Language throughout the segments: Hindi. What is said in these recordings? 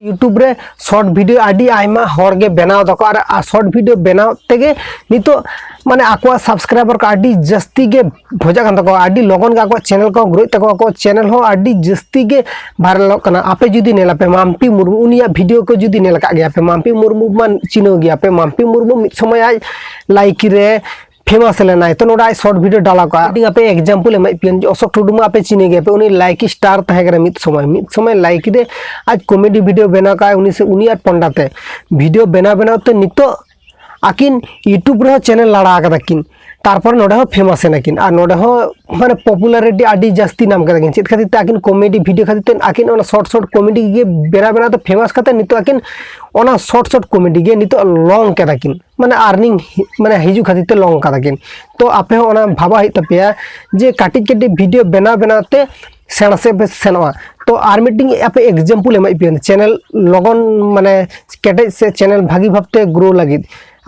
यूट्यूब रे शॉर्ट वीडियो आदि आयमा हरगे बनाव दको और शॉर्ट वीडियो बनाव तेगे नितो माने आको सब्सक्राइबर का आदि जस्ती गे भोजा कान तको आदि लगन गा को चैनल को ग्रो तको को चैनल हो आदि जस्ती गे वायरल कना आपे जुदी नेला पे माम्पी मुर्मू उनिया वीडियो को जुदी नेला का गया पे माम्पी मुर्मू मान चिनो गया पे माम्पी मुर्मू मिद समय आज लाइक रे फेमस लेना तो नोड़ा शॉर्ट वीडियो डाला को आप एग्जांपल अशोक टुडू आपे चिने गए पे उनी लाइक स्टार तहगरे मिद समय लाइक दे आज कॉमेडी वीडियो बना का उनी से उनी आर पंडाते वीडियो बना बनाते नितो आकिन यूट्यूब रे चैनल लड़ा का किन तारपर नोडे हो फेमस नाकिन और नोडे हो माने पॉपुलैरिटी आदि जास्ती नाम का चेत खातिर ते आकिन कॉमेडी वीडियो खातिर आकिन ओना शॉर्ट कॉमेडी गे बेना बेना तो फेमस करते नितो आकिन ओना शॉर्ट कॉमेडी गे नितो लॉन्ग के दाकिन माने अर्निंग माने हिजु खातिर ते लॉन्ग का दाकिन तो आपे ओना भाबा हित तपेया जे काटी काटी वीडियो बेना बनाते सेना से बे सेनवा तो आर मीटिंग आपे एग्जांपल एम पियन चैनल लगन माने केटे से चैनल भागी भाबते ग्रो लगी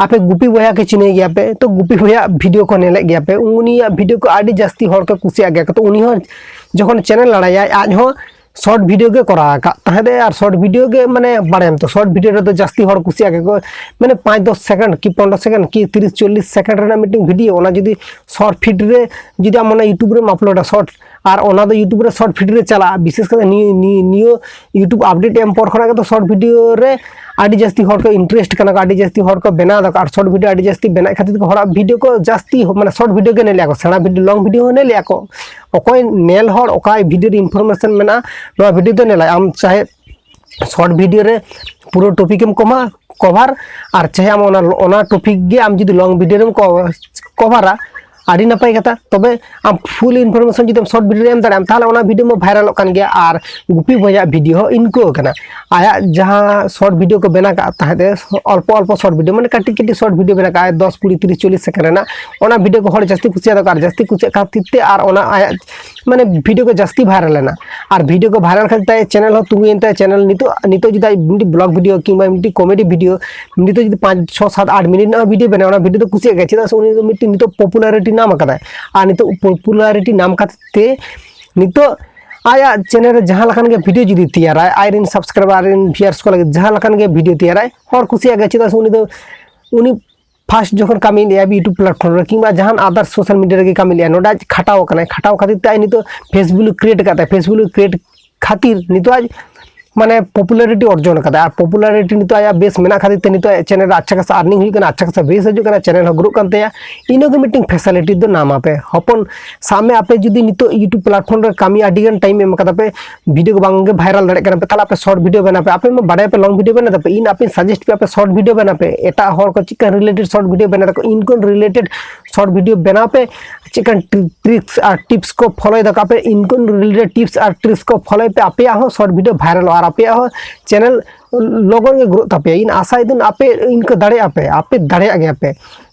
आपे गुपी बया के चिने गया पे तो गुपी बया वीडियो को नेले गया पे उनी वीडियो को आदि जास्ती हर के कुसिया गया तो उनी हो जखन चैनल लड़ाया आज हो शॉर्ट वीडियो के करा का तहदे और शॉर्ट वीडियो के माने बारे तो शॉर्ट वीडियो रे तो जास्ती हर कुसिया के को माने 5-10 सेकंड की 15 सेकंड की 30-40 सेकंड रे मीटिंग वीडियो ओना जदी शॉर्ट फीड रे जदी हम यूट्यूब रे अपलोड शॉर्ट और ओना तो यूट्यूब रे शॉर्ट फीड रे चला विशेष कर नियो यूट्यूब अपडेट एम पर खना तो शॉर्ट वीडियो रे आदि जास्ती हर को इंटरेस्ट कना आदि जास्ती हर को बना दक और शॉर्ट वीडियो आदि जास्ती बना खातिर को हर वीडियो को जास्ती माने शॉर्ट वीडियो के नेलिया को सेना वीडियो लॉन्ग वीडियो ने लिया को ओकय नेल हर ओकय वीडियो इन्फॉर्मेशन मेना नो वीडियो तो नेला आम चाहे शॉर्ट वीडियो रे पूरा टॉपिक एम कवर और चाहे आम ओना टॉपिक गे आम जदी लॉन्ग वीडियो रे कवरा आदि नपाय कथा तबे आम फुल इन्फॉर्मेशन जदि शॉर्ट वीडियो एम दाम ताले ओना वीडियो में वायरल कान गया और गुपी भैया वीडियो इनको कना आया जहां शॉर्ट वीडियो को बना का ताहे अल्प अल्प शॉर्ट वीडियो माने काटी काटी शॉर्ट वीडियो बना का 10 20 30 40 सेकंड ना ओना वीडियो को हर जास्ती कुसिया द कर जास्ती कुछ खातिर और ओना आया माने वीडियो को जास्ती वायरल लेना और वीडियो को वायरल खातिर चैनल हो तुंगी एंता चैनल नितो जदा ब्लॉग वीडियो किंबा मिटी कॉमेडी वीडियो नितो जदी 5 6 7 8 मिनट ना वीडियो बना ओना वीडियो तो कुसिया गया चेदा से उनी मिटी नितो पॉपुलैरिटी नाम कदा और नितो पॉपुलैरिटी नाम खातिर नितो आया चैनल जहाँ लखन के वीडियो जुदी तैयार आयरिन सब्सक्राइबर आयरिन व्यूअर्स को लगे जहाँ लखन के वीडियो तैयार हर कुसिया गया चेदा से उनी फास्ट जखन कामी लिया यूट्यूब प्लेटफॉर्म रे किंबा जहां अदर सोशल मीडिया रे कामी लिया नोडा खटाव खातिर ते नितो फेसबुक क्रिएट करता है फेसबुक क्रिएट खातिर नितो आज माने पॉपुलैरिटी अर्जन करता है पॉपुलैरिटी नितो आया बेस मेना खातिर ते नितो चैनल अच्छा खासा अर्निंग हुई कना अच्छा खासा बेस हजू कना चैनल हो ग्रो करते या इनो के मीटिंग फैसिलिटी दो नाम आपे हपन सामने आपे जुदी नितो यूट्यूब प्लेटफॉर्म रे कामी आडिगन टाइम एम कदा पे वीडियो को बांगे वायरल दड़े कना पे ताला पे शॉर्ट वीडियो बना पे आपे में बड़े पे लॉन्ग वीडियो बना पे इन आपे सजेस्ट पे आपे शॉर्ट वीडियो बना पे एटा हर को चिकन रिलेटेड शॉर्ट वीडियो बना को इनको रिलेटेड शॉर्ट वीडियो बना पे चिकन ट्रिक्स और टिप्स को फॉलो दका पे इनको रिलेटेड टिप्स और ट्रिक्स को फॉलो पे आपे हो शॉर्ट वीडियो वायरल और आपे हो चैनल लोगों के ग्रोथ आपे इन आशा दिन आपे इनको दड़े आपे दड़े गया पे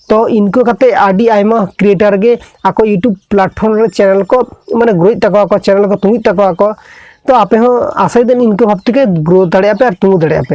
तो इनको कते आदि आयमा क्रिएटर गे आको यूट्यूब प्लेटफॉर्म रे चैनल को माने ग्रोथ तको को चैनल को तुंगी तको को तो आपे हो आशा दिन इनको भाबते के ग्रोथ दड़े आपे और तुंग दड़े आपे।